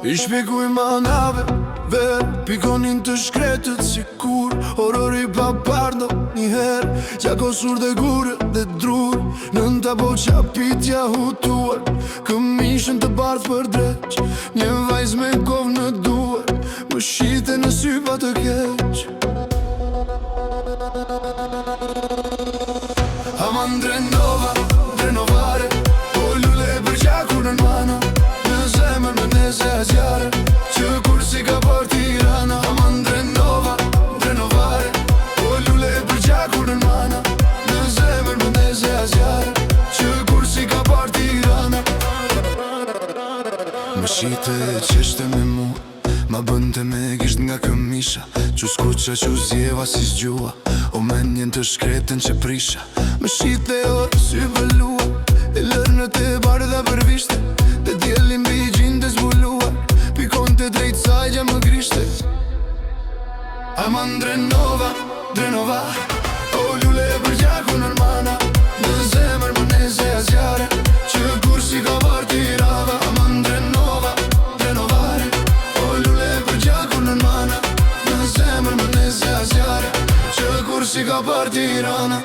I shpikuj manave, pikonin të shkretët si kur Horori pa pardo njëherë, qakosur dhe gurë dhe drur Nënta po qapitja hutuar, këmishën të bardh për dreq Një vajz me kov në duar, më shite në sy pa të keq Aman drenova, drenovare Po lule për qakur në mana Në zemër më nese azjare Që kur si ka për Tirana Aman drenova, drenovare Po lule për qakur në mana Në zemër më nese azjare Që kur si ka për Tirana Më shite qeshte me mu Ma bënte me gisht nga këmisha Që skuqa që zjeva si zgjua O menjen të shkreten që prisha Më shite orë sy vëllua E lërnë të bardha për vishte Të djelin bëjgjin të zbuluar Pikon të drejt sajgja më grishte Aman drenova, drenova O lule për gjaku nërmana Në zemër më nese azjare Që kur si ka var tirava Aman drenova, drenovare O lule për gjaku nërmana Në zemër më nese azjare Që kur si ka par Tirana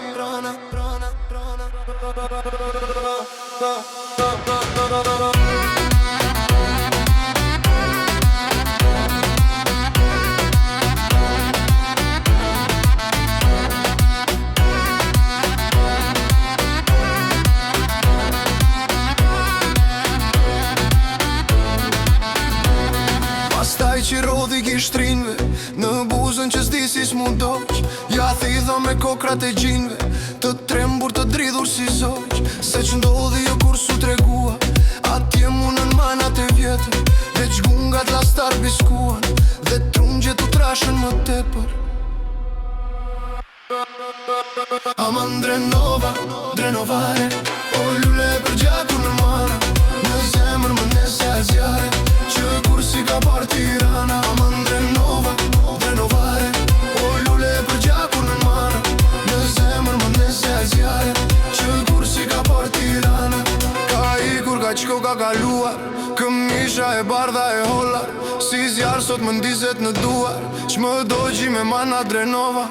Pastaj që rodhi kishtrinve Në buzën që s'di si s'mu doq Ja thidha me kokrat e gjinve Të trembur të dridhur si zoq Se që ndodhi jo kur su tregua Atje munën manat e vjetër Dhe qgungat lastar biskuan Dhe trungjet u trashën më tepër Aman drenova, drenovare O lule për gjaku në mana Në zemër më nese azjare Që kur si ka par Tirana Aman drenova, drenovare O lule për gjaku në mana Në zemër më nese azjare Që kur si ka par Tirana Ka ikur ka qiko ka kaluar Këmisha e bardha e hollar Si zjarë sot më ndizet në duar Që më dojgji me mana drenova